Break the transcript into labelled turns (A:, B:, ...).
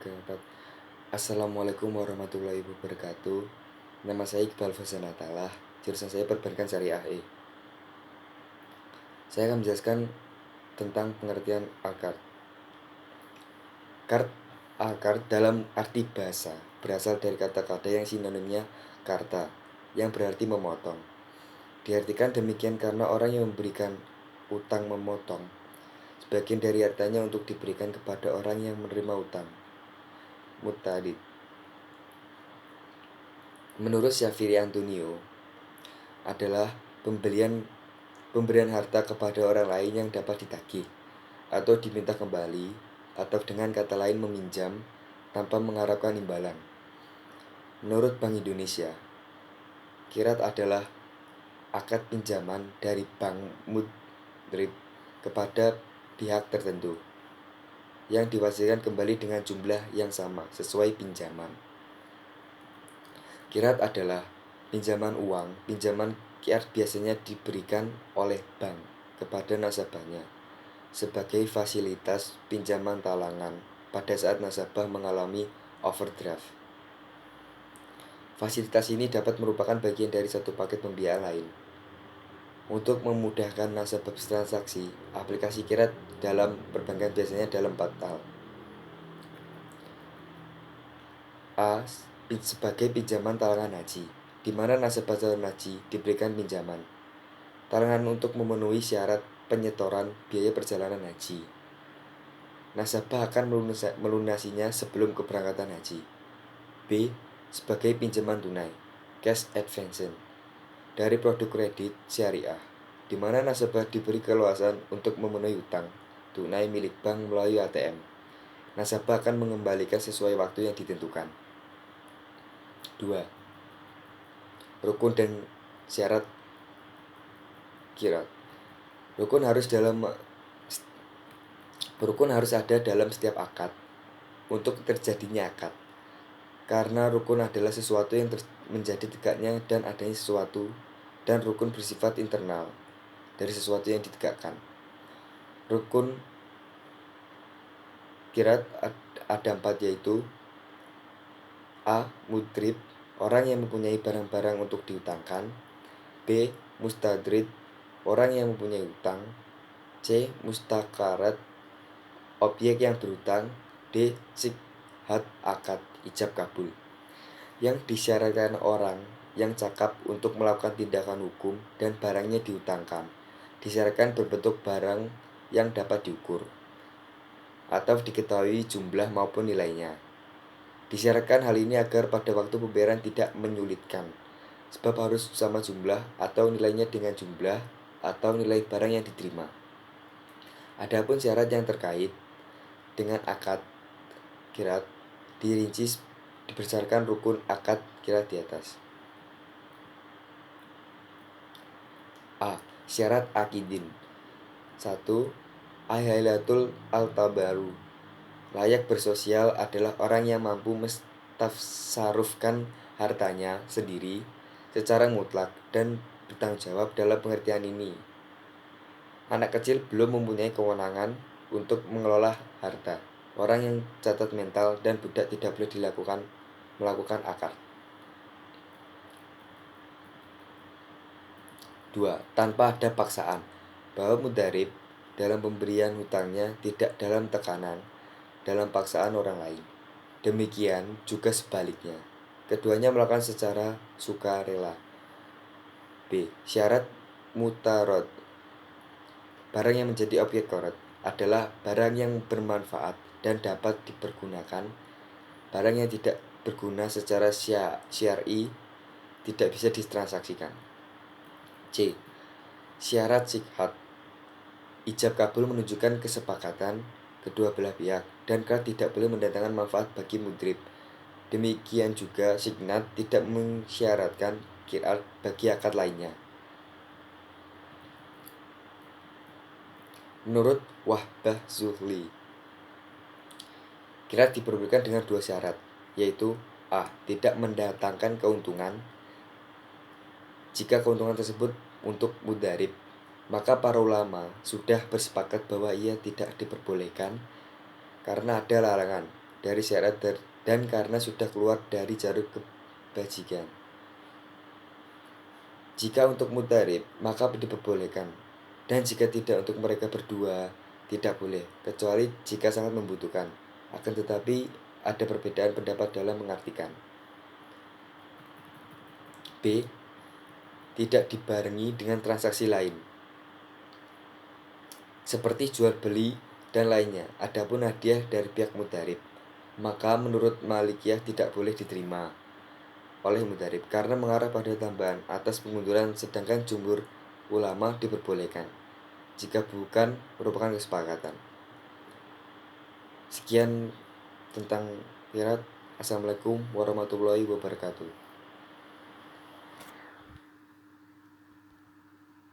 A: Oke. Assalamualaikum warahmatullahi wabarakatuh. Nama saya Iqbal Fauzan Atalah, jurusan saya Perbankan Syariah E. Saya akan menjelaskan tentang pengertian akad. Akad dalam arti bahasa berasal dari kata-kata yang sinonimnya karta, yang berarti memotong. Diartikan demikian karena orang yang memberikan utang memotong sebagian dari hartanya untuk diberikan kepada orang yang menerima utang. Mutadid. Menurut Syafiri Antonio, adalah pemberian harta kepada orang lain yang dapat ditagih atau diminta kembali, atau dengan kata lain meminjam tanpa mengharapkan imbalan. Menurut Bank Indonesia, kirat adalah akad pinjaman dari bank mudrib kepada pihak tertentu yang diwasilkan kembali dengan jumlah yang sama sesuai pinjaman. Kirat adalah pinjaman uang. Pinjaman kirat biasanya diberikan oleh bank kepada nasabahnya sebagai fasilitas pinjaman talangan pada saat nasabah mengalami overdraft. Fasilitas ini dapat merupakan bagian dari satu paket pembiayaan lain. Untuk memudahkan nasabah bertransaksi, aplikasi kirat dalam perbankan biasanya dalam 4 hal. A. Sebagai pinjaman talangan haji, di mana nasabah calon haji diberikan pinjaman talangan untuk memenuhi syarat penyetoran biaya perjalanan haji. Nasabah akan melunasinya sebelum keberangkatan haji. B. Sebagai pinjaman tunai, cash advance, dari produk kredit syariah, di mana nasabah diberi keleluasan untuk memenuhi utang tunai milik bank melalui ATM. Nasabah akan mengembalikan sesuai waktu yang ditentukan. 2. Rukun dan syarat kirat. Rukun harus ada dalam setiap akad untuk terjadinya akad. Karena rukun adalah sesuatu yang menjadi tegaknya dan adanya sesuatu, dan rukun bersifat internal dari sesuatu yang ditegakkan. Rukun kirat ada 4, yaitu A. Mudrib, orang yang mempunyai barang-barang untuk diutangkan. B. Mustadrid, orang yang mempunyai utang. C. Mustakarat, objek yang berutang. D. Sikhat akad, ijab kabul, yang disyaratkan orang yang cakap untuk melakukan tindakan hukum dan barangnya diutangkan. Disyaratkan berbentuk barang yang dapat diukur atau diketahui jumlah maupun nilainya. Disyaratkan hal ini agar pada waktu pembayaran tidak menyulitkan, sebab harus sama jumlah atau nilainya dengan jumlah atau nilai barang yang diterima. Adapun syarat yang terkait dengan akad kirat dirinci berdasarkan rukun akad kirat di atas. A. Syarat akidin. 1. Ahailatul al-tabaru, layak bersosial adalah orang yang mampu mentasarufkan hartanya sendiri secara mutlak dan bertanggung jawab. Dalam pengertian ini, anak kecil belum mempunyai kewenangan untuk mengelola harta. Orang yang cacat mental dan budak tidak boleh melakukan akad. 2. Tanpa ada paksaan, bahwa mudarib dalam pemberian hutangnya tidak dalam tekanan, dalam paksaan orang lain. Demikian juga sebaliknya, keduanya melakukan secara sukarela. B. Syarat mutarot, barang yang menjadi objek korot adalah barang yang bermanfaat dan dapat dipergunakan. Barang yang tidak berguna secara syar'i tidak bisa ditransaksikan. C. Syarat sikhat, ijab kabul menunjukkan kesepakatan kedua belah pihak dan tidak boleh mendatangkan manfaat bagi mudrib. Demikian juga signat tidak mensyaratkan kirat bagi akad lainnya. Menurut Wahbah Zuhli, kirat diperlukan dengan 2 syarat, yaitu A. Tidak mendatangkan keuntungan. Jika keuntungan tersebut untuk mudarib, maka para ulama sudah bersepakat bahwa ia tidak diperbolehkan karena ada larangan. dari syarat dan karena sudah keluar dari jalur kebajikan. Jika untuk mudharib, maka diperbolehkan. Dan jika tidak untuk mereka berdua, tidak boleh, kecuali jika sangat membutuhkan. Akan tetapi, ada perbedaan pendapat dalam mengartikan. B. Tidak dibarengi dengan transaksi lain, seperti jual beli dan lainnya. Adapun hadiah dari pihak mudharib, maka menurut Malikiyah tidak boleh diterima oleh mudharib karena mengarah pada tambahan atas pengunduran, sedangkan jumhur ulama diperbolehkan jika bukan merupakan kesepakatan. Sekian tentang qiraat. Assalamualaikum warahmatullahi wabarakatuh.